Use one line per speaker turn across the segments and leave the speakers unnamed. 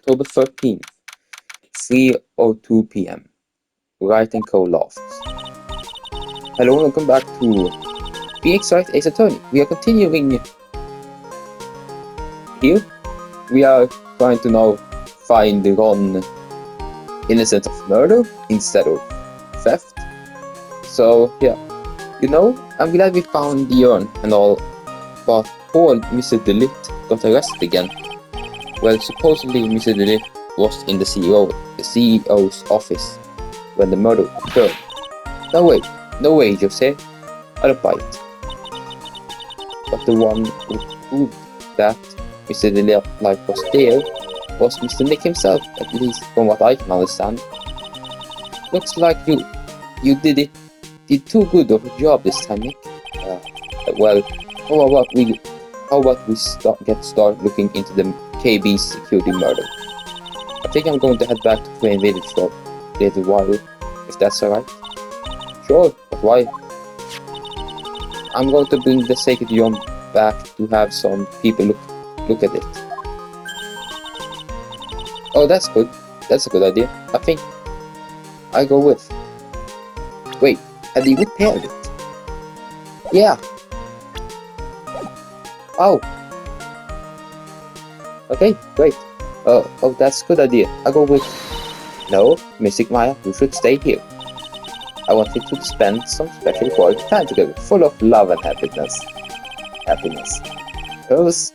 October 13th, 3:02 p.m. Wright and Co. Lofts. Hello and welcome back to PX Wright Ace Attorney. We are continuing here. We are trying to now find Ron innocent of murder instead of theft. So yeah, I'm glad we found the urn and all, but poor Mr. DeLitt got arrested again. Well, supposedly Mr. DeLitt was in the CEO's office when the murder occurred. No way, Jose. I don't buy it. But the one who proved that Mr. DeLitt was there was Mr. Nick himself, at least from what I can understand. Looks like you did too good of a job this time, Nick. Well, how about we get started looking into the KB's security murder? I think I'm going to head back to Crane Village for a little while, if that's alright. Sure, but why? I'm going to bring the sacred yarn back to have some people look at it. Oh, that's good. That's a good idea. I think I go with. Wait, have you repaired it? Yeah. Oh. Okay, great. Oh, that's a good idea. I go with. No, Mystic Maya, you should stay here. I want you to spend some special quality time together, full of love and happiness. Pearls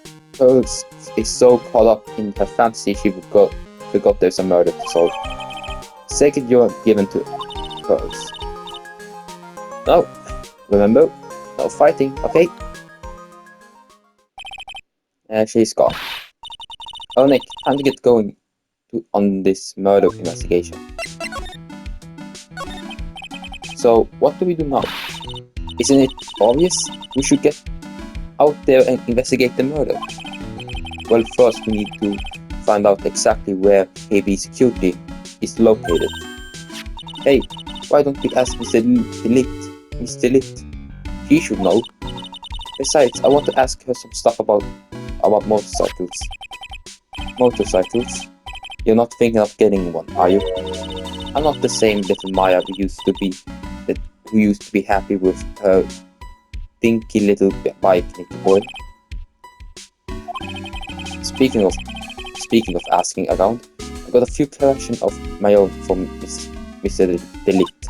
is so caught up in her fantasy she forgot there's a murder to solve. Sacred yarn given to Pearls. No, remember, no fighting, okay? She's gone. Oh, Nick, time to get going on this murder investigation. So, what do we do now? Isn't it obvious? We should get out there and investigate the murder. Well, first we need to find out exactly where KB Security is located. Hey, why don't we ask Mr. DeLitt? He should know. Besides, I want to ask her some stuff about motorcycles. Motorcycles? You're not thinking of getting one, are you? I'm not the same little Maya who used to be happy with her dinky little bike, Nicky boy. Speaking of asking around, I got a few questions of my own from Mr. DeLitt.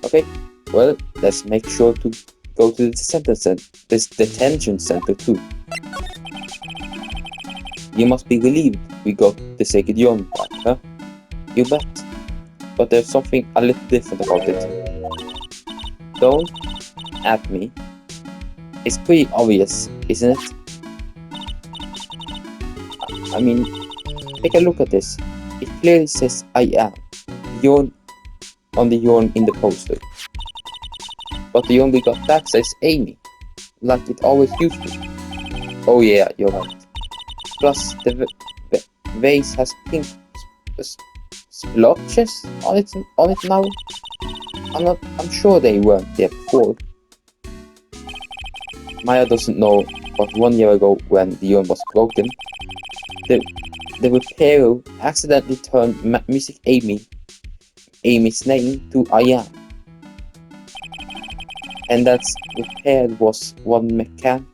Okay. Well, let's make sure to go to this detention center too. You must be relieved we got the sacred yarn back, huh? You bet. But there's something a little different about it. Don't at me. It's pretty obvious, isn't it? I mean, take a look at this. It clearly says I am. Yarn on the yarn in the poster. But the yarn we got back says Amy, like it always used to. Oh yeah, you're right. Plus, the vase has pink splotches on it now. I'm sure they weren't there before. Maya doesn't know, but 1 year ago when the urn was broken, the repairer accidentally turned Mystic Amy's name to I am. And that repairer was one mechanically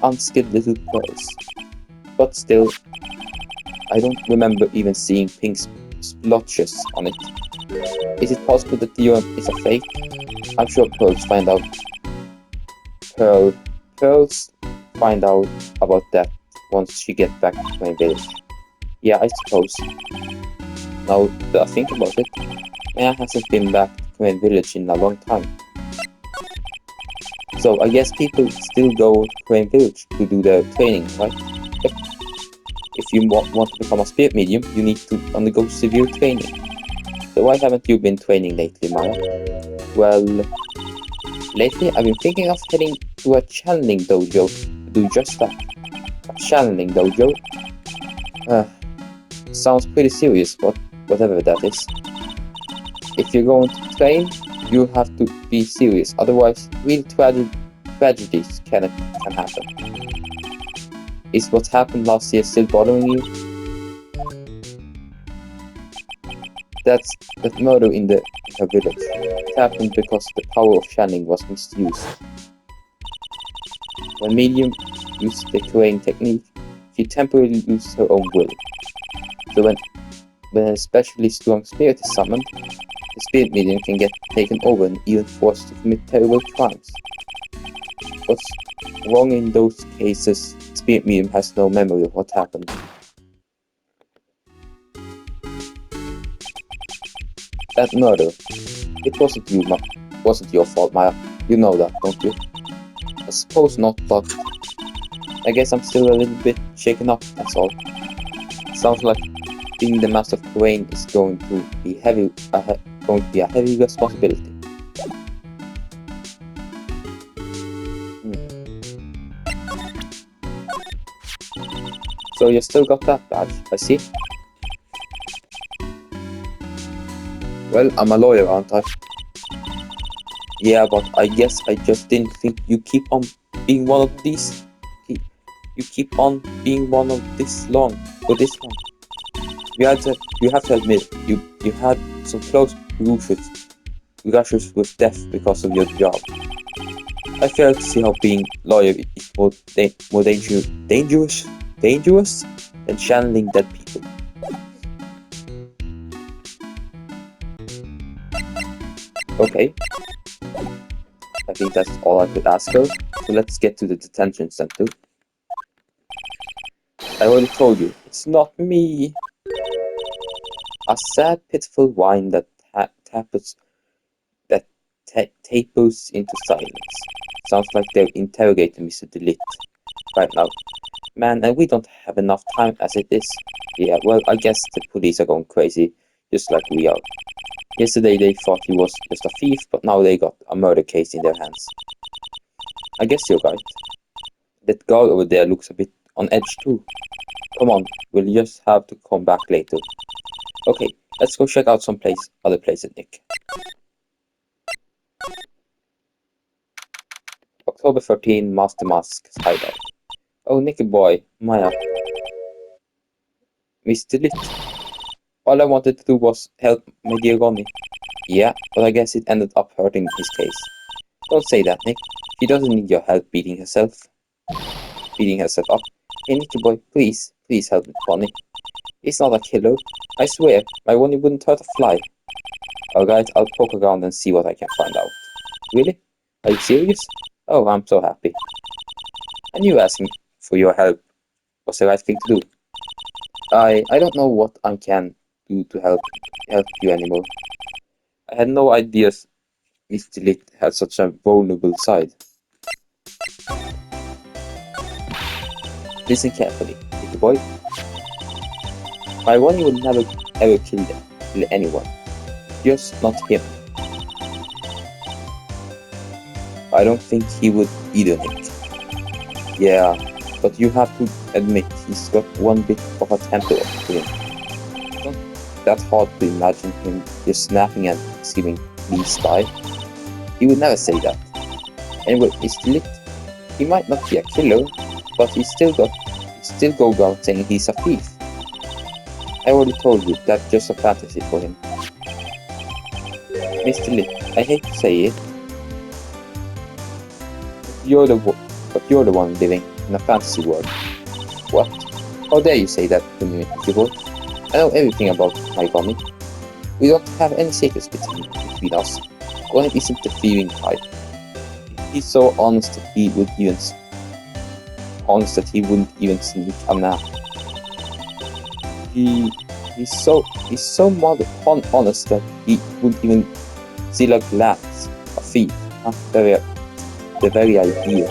unskilled little Pearls. But still, I don't remember even seeing pink splotches on it. Is it possible that the urn is a fake? I'm sure Pearls find out about that once she gets back to my village. Yeah, I suppose. Now that I think about it, Maya hasn't been back to my village in a long time. So I guess people still go to Crane Village to do their training, right? Yep. If you want to become a spirit medium, you need to undergo severe training. So why haven't you been training lately, Maya? Well, lately I've been thinking of heading to a channeling dojo to do just that. A channeling dojo? Sounds pretty serious, but whatever that is. If you're going to train, you'll have to be serious, otherwise real tragedies can happen. Is what happened last year still bothering you? That murder in her village. It happened because the power of channeling was misused. When medium used the Crane technique, she temporarily loses her own will. So when an especially strong spirit is summoned, the spirit medium can get taken over and even forced to commit terrible crimes. What's wrong in those cases, the spirit medium has no memory of what happened. That murder, it wasn't your fault, Maya. You know that, don't you? I suppose not, but I guess I'm still a little bit shaken up, that's all. Sounds like being the master of Crane is going to be a heavy responsibility. So you still got that badge, I see. Well, I'm a lawyer, aren't I? Yeah, but I guess I just didn't think you keep on being one of these. You keep on being one of this long, for this long. You have to admit, you had some close brushes with death because of your job. I fail to see how being lawyer is more dangerous than channeling dead people. Okay. I think that's all I could ask her, so let's get to the detention center. I already told you, it's not me. A sad, pitiful whine that tapers into silence. Sounds like they're interrogating Mr. DeLitt right now. Man, and we don't have enough time as it is. Yeah, well, I guess the police are going crazy, just like we are. Yesterday they thought he was just a thief, but now they got a murder case in their hands. I guess you're right. That guard over there looks a bit on edge too. Come on, we'll just have to come back later. Okay, let's go check out some other places, Nick. October 13, Master Mask's hideout. Oh, Nicky boy, Maya. Mr. Litt. All I wanted to do was help my dear Ronnie. Yeah, but I guess it ended up hurting his case. Don't say that, Nick. She doesn't need your help beating herself up. Hey, Nicky boy, please help Ronnie. He's not a killer. I swear, my Ronnie wouldn't hurt a fly. Alright, I'll poke around and see what I can find out. Really? Are you serious? Oh, I'm so happy. I knew asking for your help was the right thing to do. I don't know what I can do to help you anymore. I had no idea Mr. Litt had such a vulnerable side. Listen carefully, little boy. My Ronnie would never ever kill anyone. Just not him. I don't think he would either, Nick. Yeah, but you have to admit he's got one bit of a temper to him. It's not that hard to imagine him just snapping and screaming, "Please die." He would never say that. Anyway, Mr. Litt, he might not be a killer, but he still go around saying he's a thief. I already told you that's just a fantasy for him. Mr. Litt, I hate to say it, but you're the one living in a fantasy world. What? How dare you say that to me, people? I know everything about my Ronnie. We don't have any secrets between us. Ronnie isn't the thieving type. He's so honest that he wouldn't even sneak a nap. He's so honest that he wouldn't even steal a glance. A thief. Huh? The very idea.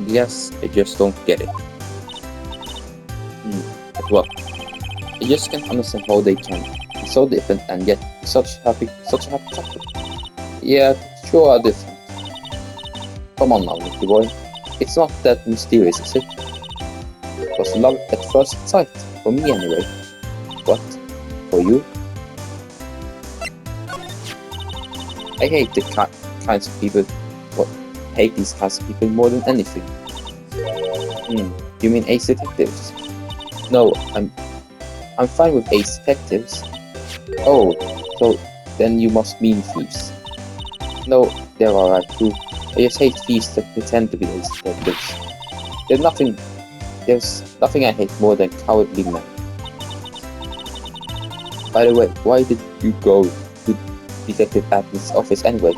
Yes, I just don't get it. But what? I just can't understand how they can be so different and yet be such a happy couple. Yeah, sure are different. Come on now, Nicky boy. It's not that mysterious, is it? It was love at first sight, for me anyway. What? For you? I hate the kinds of people hate these kinds of people more than anything. You mean ace detectives? No, I'm fine with ace detectives. Oh, so then you must mean thieves. No, they're alright too. I just hate thieves that pretend to be ace detectives. There's nothing I hate more than cowardly men. By the way, why did you go to Detective Patton's office anyway?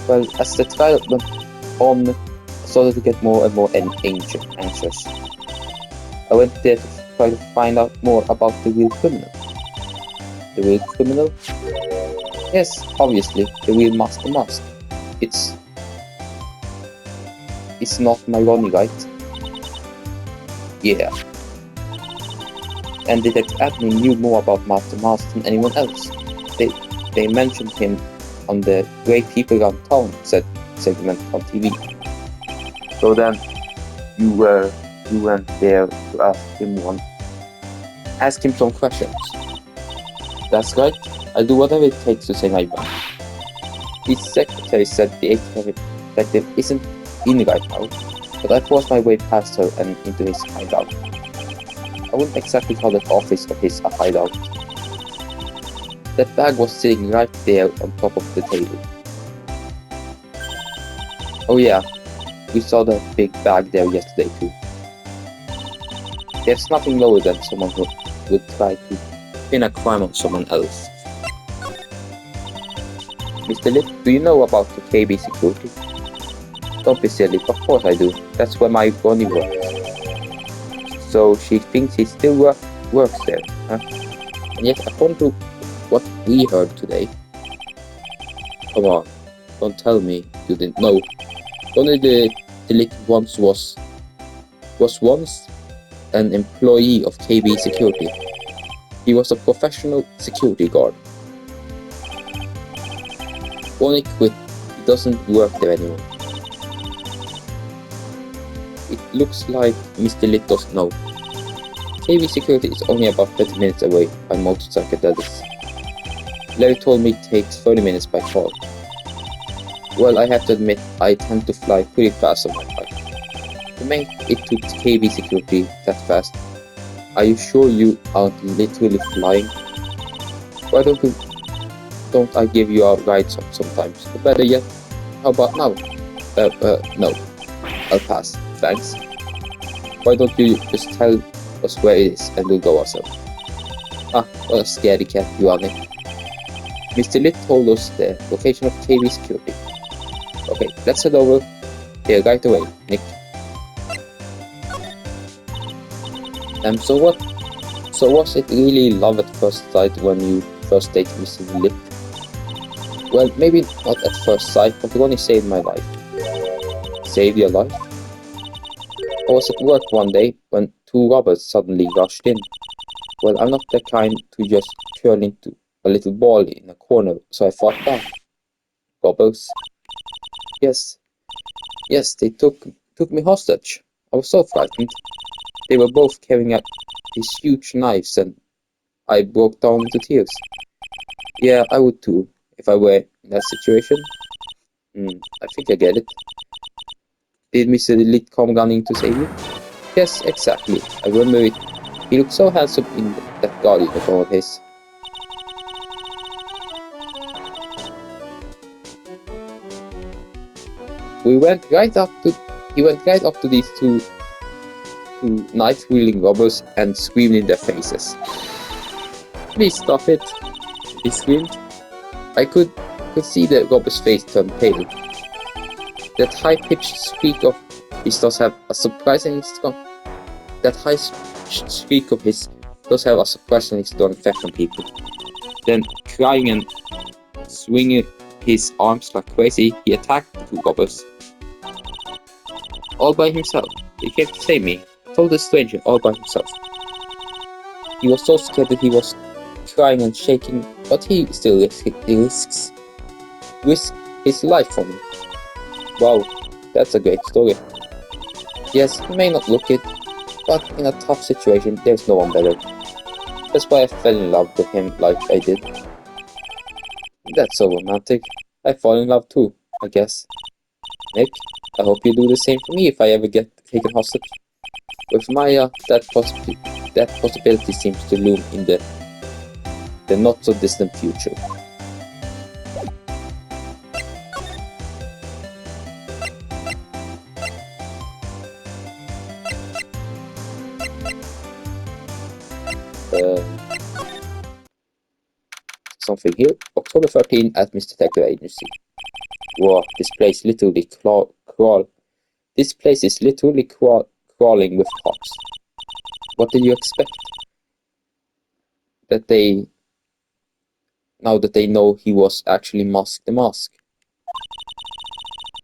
Well, as the trial went on, I started to get more and more anxious. I went there to try to find out more about the real criminal. The real criminal? Yes, obviously, the real Master Mask. It's not my Ronnie, right? Yeah. And Detective Admin knew more about Master Mask than anyone else. They mentioned him on the Great People Around Town segment on TV. So then, you went there to ask him some questions. That's right. I'll do whatever it takes to say my mind. His secretary said the detective isn't in right now, but I forced my way past her and into his hideout. I wouldn't exactly call that office of his a hideout. That bag was sitting right there on top of the table. Oh yeah, we saw that big bag there yesterday too. There's nothing lower than someone who would try to pin a crime on someone else. Mr. Lip, do you know about the KB security? Don't be silly, of course I do. That's where my Bonnie works. So she thinks he still works there, huh? And yet, according to what we heard today... Come on, don't tell me you didn't know. Only the delicate once was once an employee of KB Security. He was a professional security guard. Only quit. He doesn't work there anymore. It looks like Mr. Lit doesn't know. KB Security is only about 30 minutes away by motorcycle. That is. Larry told me it takes 30 minutes by car. Well, I have to admit, I tend to fly pretty fast on my bike. To make it to KB Security that fast, are you sure you aren't literally flying? Why don't I give you a ride sometimes? Or better yet, how about now? No. I'll pass, thanks. Why don't you just tell us where it is and we'll go ourselves? Ah, what a scaredy cat you are, Nick. Mr. Lit told us the location of KB Security. Okay, let's head over there right away, Nick. So what? So was it really love at first sight when you first dated Mr. Lit? Well, maybe not at first sight, but Ronnie saved my life. Saved your life? I was at work one day when two robbers suddenly rushed in. Well, I'm not the kind to just turn into a little ball in a corner, so I fought back. Robbers? Yes, they took me hostage. I was so frightened. They were both carrying out these huge knives and I broke down into tears. Yeah, I would too, if I were in that situation. I think I get it. Did Mr. Lit come running to save you? Yes, exactly. I remember it. He looked so handsome in that guard uniform of his. He went right up to these two knife-wielding robbers and screamed in their faces. Please stop it, he screamed. I could see the robber's face turn pale. That high-pitched squeak of his does have a surprisingly strong effect on people. Then, crying and swinging his arms like crazy, he attacked the two robbers. All by himself. He came to save me. Told the stranger all by himself. He was so scared that he was crying and shaking, but he still risked his life for me. Wow, that's a great story. Yes, he may not look it, but in a tough situation, there's no one better. That's why I fell in love with him like I did. That's so romantic. I fall in love too, I guess. Nick, I hope you do the same for me if I ever get taken hostage. With Maya, that possibility seems to loom in the not-so-distant future. Something here. October 13 at Mr. Detective Agency. Wow, this place literally This place is literally crawling with cops. What did you expect? Now that they know he was actually Mask the Mask.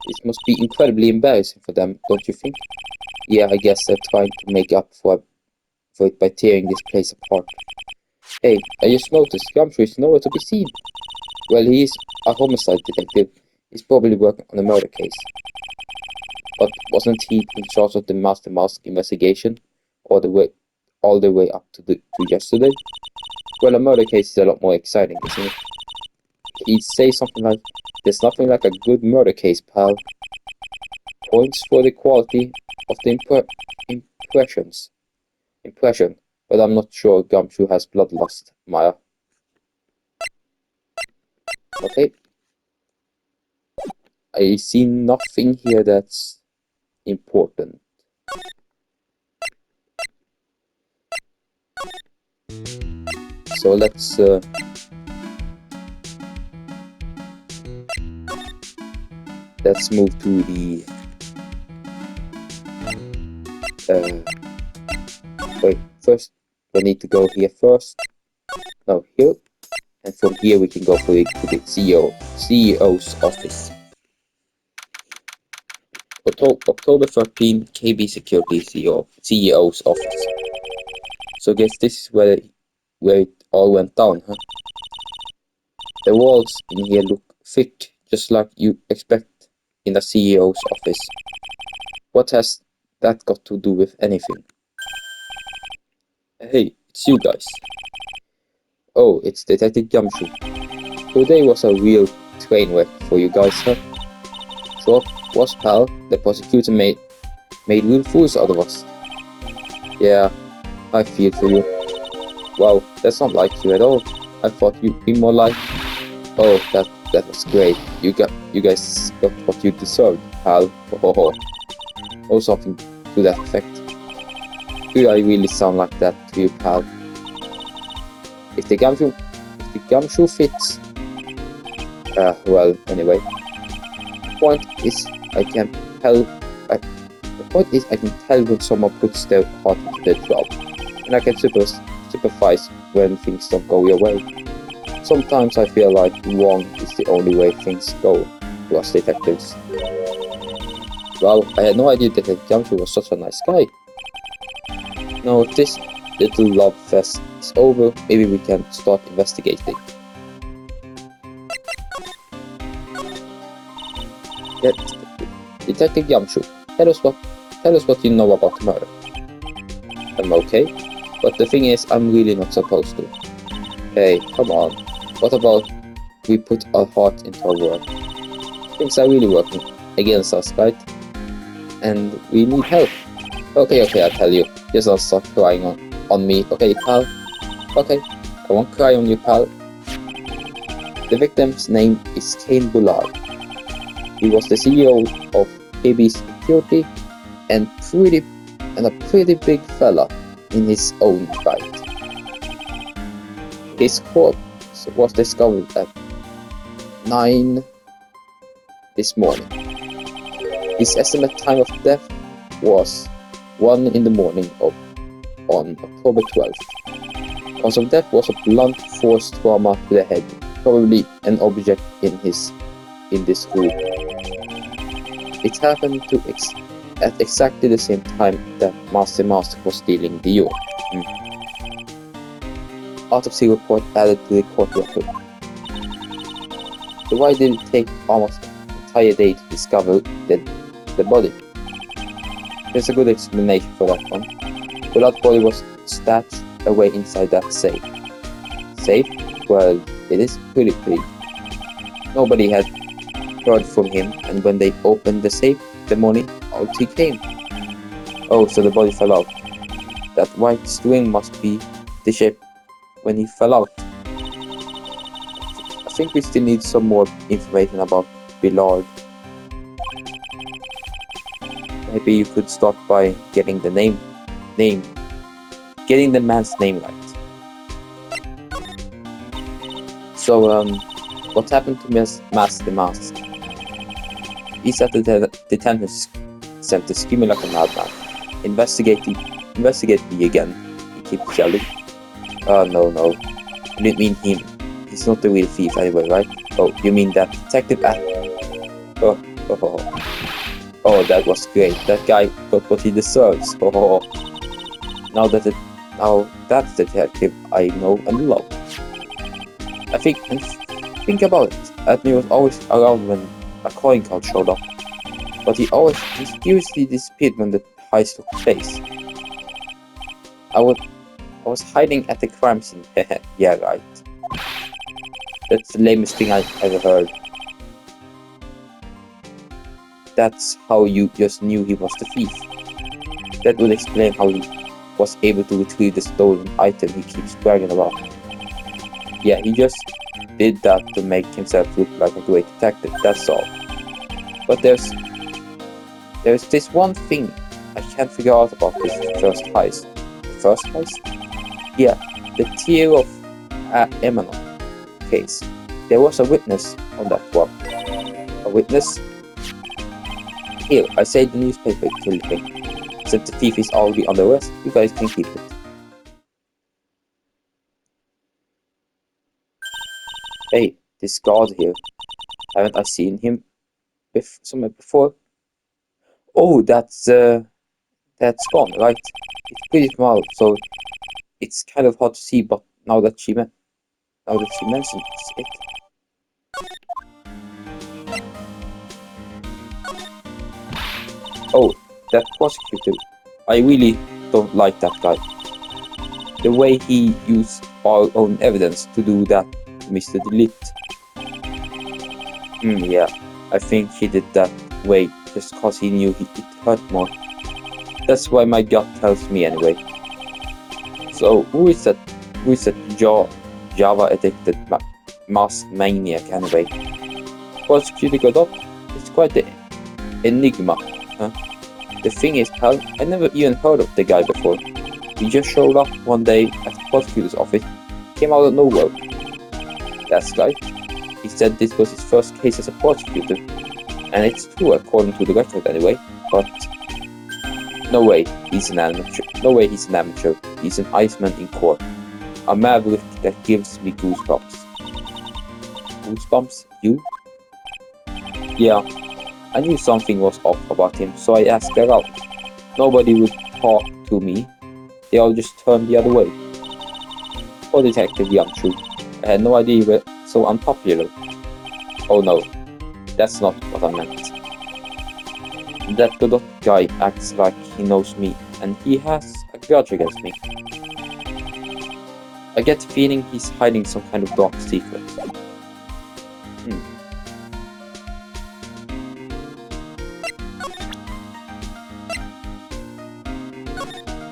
It must be incredibly embarrassing for them, don't you think? Yeah, I guess they're trying to make up for it by tearing this place apart. Hey, I just noticed Gumshoe is nowhere to be seen. Well, he is a homicide detective. He's probably working on a murder case. But wasn't he in charge of the Master Mask investigation all the way up to yesterday? Well, a murder case is a lot more exciting, isn't it? He'd say something like, "There's nothing like a good murder case, pal." Points for the quality of the impression, but I'm not sure Gumshoe has bloodlust, Maya. Okay. I see nothing here that's important. So let's move to the wait, first we need to go here first. No, here. And from here we can go to the CEO's office. October 13, KB Security CEO's office. So I guess this is where it all went down, huh? The walls in here look thick, just like you expect in a CEO's office. What has that got to do with anything? Hey, it's you guys. Oh, it's Detective Gumshoe. Today was a real train wreck for you guys, huh? Sure was, pal. The prosecutor made real fools out of us. Yeah, I feel for you. Wow, that's not like you at all. I thought you'd be more like... Oh, that was great. You guys got what you deserved, pal. Or something to that effect. Do I really sound like that to you, pal? If the gumshoe fits... well, anyway. The point is, I can tell when someone puts their heart into their job. And I can sympathize when things don't go your way. Sometimes I feel like wrong is the only way things go to us detectives. Well, I had no idea that Gumshoe was such a nice guy. Now, if this little love fest is over, maybe we can start investigating. Detective Gumshoe, tell us what you know about the murder. Okay, but the thing is, I'm really not supposed to. Hey, come on. What about we put our heart into our work? Things are really working against us, right? And we need help. Okay, I tell you. Just don't start crying on me, okay, pal? Okay, I won't cry on you, pal. The victim's name is Kane Bullard. He was the CEO of KB Security and a pretty big fella in his own right. His corpse was discovered at 9 this morning. His estimate time of death was 1 in the morning on October 12th. Cause of death was a blunt force trauma to the head, probably an object in this room. It happened at exactly the same time that Master Mask was stealing the yacht. Autopsy report added to the court record. So why did it take almost an entire day to discover the body? There's a good explanation for that one. Bullard's body was stashed away inside that safe. Safe? Well, it is pretty clean. Nobody had heard from him, and when they opened the safe the morning, out he came. Oh, so the body fell out. That white string must be the shape when he fell out. I think we still need some more information about Billard. Maybe you could start by getting the getting the man's name right. So, what happened to Master Mask? He's at the detention center screaming like a madman. Investigate me again, he keeps yelling. Oh, no. You didn't mean him. He's not the real thief anyway, right? Oh, you mean that detective at... Oh, that was great. That guy got what he deserves. Now that detective I know and love. Think about it. Admin was always around when a calling card showed up, but he always mysteriously disappeared when the heist took place. I was hiding at the crime scene. Yeah, right. That's the lamest thing I ever heard. That's how you just knew he was the thief. That would explain how he was able to retrieve the stolen item he keeps bragging about. Yeah, he just did that to make himself look like a great detective, that's all. But there's this one thing I can't figure out about this first heist. The first heist? Yeah, the Tear of Emanon case. There was a witness on that one. A witness? Here, I saved the newspaper clipping. Since the thief is already on the arrest, you guys can keep it. Hey, this guard here. Haven't I seen him somewhere before? Oh, that's gone, right? It's pretty small, so it's kind of hard to see. But now that she mentions it, oh, that prosecutor. I really don't like that guy. The way he used our own evidence to do that to Mr. Delete. Yeah, I think he did that way just cause he knew it hurt more. That's why my gut tells me anyway. So who is that Java addicted mask maniac anyway? Prosecutor Godot? It's quite the enigma, huh? The thing is, pal, I never even heard of the guy before. He just showed up one day at the prosecutor's office, came out of nowhere. That's right. He said this was his first case as a prosecutor, and it's true according to the record anyway, but no way he's an amateur. He's an Iceman in court. A maverick that gives me goosebumps. Goosebumps? You? Yeah, I knew something was off about him, so I asked her out. Nobody would talk to me. They all just turned the other way. Poor Detective Yamchu. I had no idea you were so unpopular. Oh no, that's not what I meant. That Godot guy acts like he knows me, and he has a grudge against me. I get the feeling he's hiding some kind of dark secret.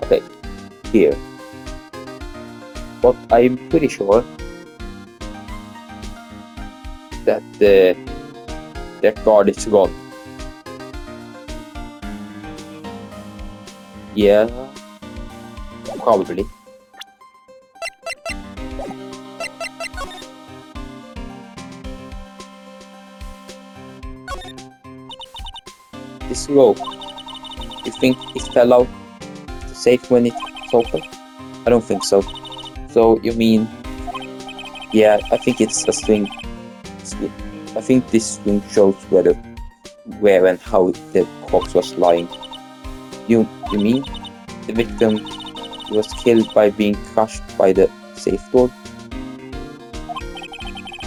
Okay, here. But I'm pretty sure that that guard is gone. Yeah, probably. This rope, you think it fell out the safe when it's open? I don't think so. So you mean, yeah, I think it's a string. I think this string shows where and how the corpse was lying. You mean the victim was killed by being crushed by the safe door?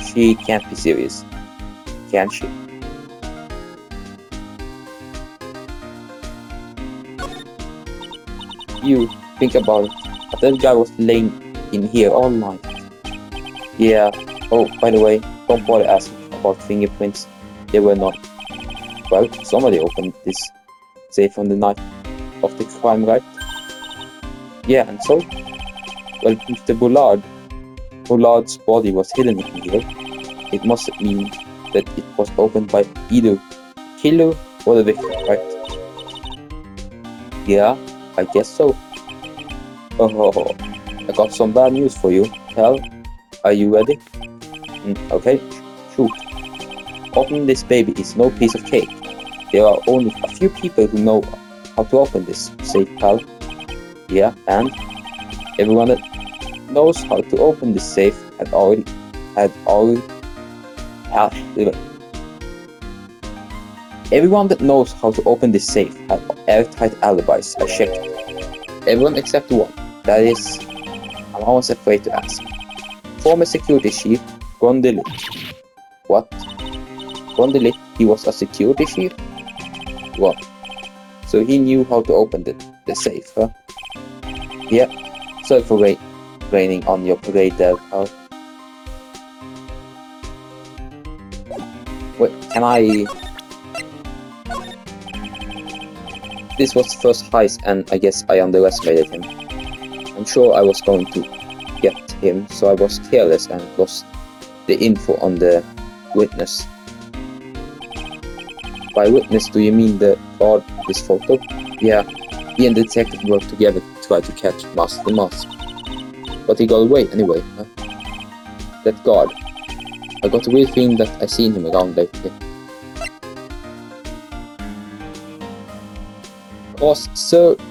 She can't be serious, can she? You think about it. That guy was laying in here all night. Yeah. Oh, by the way, don't bother asking about fingerprints. There were none. Well, somebody opened this safe on the night of the crime, right? Yeah, and so? Well, if the Bullard's body was hidden in here, it must mean that it was opened by either the killer or the victim, right? Yeah, I guess so. Oh, I got some bad news for you. Hal, are you ready? Okay, shoot. Opening this baby is no piece of cake. There are only a few people who know how to open this safe, Hal. Yeah, and everyone that knows how to open this safe everyone that knows how to open this safe had airtight alibis. I checked. Everyone except one. That is, I'm always afraid to ask. Former security chief, Gondelit. What? Gondelit, he was a security chief? What? So he knew how to open the safe, huh? Yeah. Sorry for raining on your parade there, Hal. Wait, can I... This was the first heist and I guess I underestimated him. I'm sure I was going to get him, so I was careless and lost the info on the witness. By witness, do you mean the guard in this photo? Yeah, he and the detective worked together to try to catch the mask. But he got away anyway, huh? That guard. I got a weird feeling that I seen him around lately. Was cerebral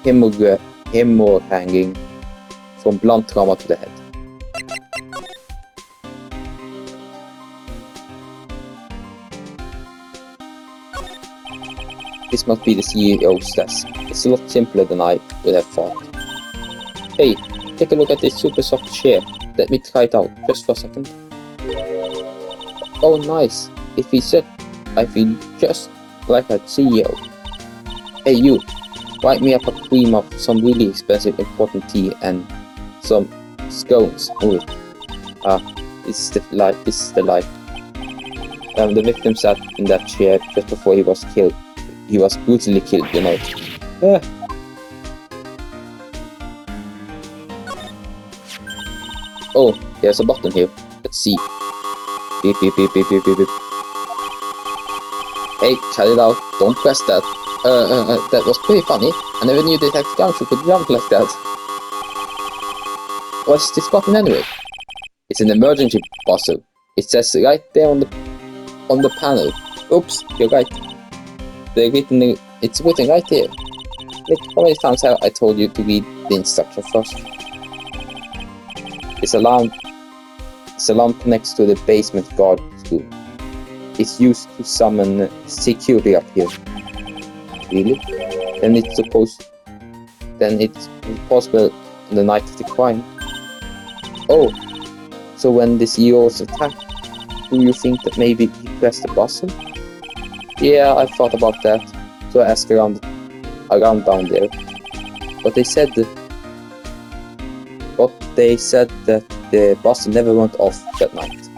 hemorrhaging from blunt trauma to the head. This must be the CEO's desk. It's a lot simpler than I would have thought. Hey, take a look at this super soft chair. Let me try it out, just for a second. Oh, nice. If he said, I feel just like a CEO. Hey, you. Write me up a cream of some really expensive important tea and some scones. Ooh. This is the life. The victim sat in that chair just before he was killed. He was brutally killed, you know. Oh, there's a button here. Let's see. Beep, beep, beep, beep, beep, beep, beep. Hey, cut it out. Don't press that. That was pretty funny. I never knew Detective Gumshoe could jump like that. What's this button anyway? It's an emergency buzzer. It says right there on the panel. Oops, you're right. It's written right here. Look, how many times have I told you to read the instruction first? This alarm connects to the basement guard school. It's used to summon security up here. Really? Then it's possible on the night of the crime. Oh, so when the CEO was attacked, do you think that maybe he pressed the buzzer? Yeah, I thought about that. So I asked around down there. But they said that the buzzer never went off that night.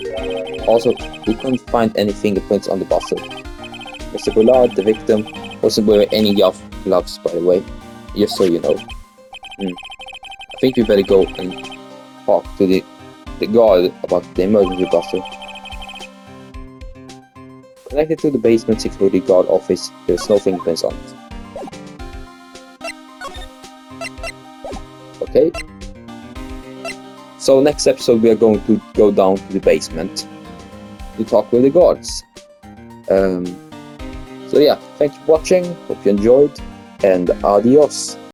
Also, we couldn't find any fingerprints on the buzzer. Mr. Bullard, the victim, wasn't wearing any gloves, by the way, just so you know. I think we better go and talk to the guard about the emergency buzzer. Connected to the basement security guard office, there's no fingerprints on it. Okay. So next episode we are going to go down to the basement to talk with the guards. So yeah, thank you for watching, hope you enjoyed, and adios.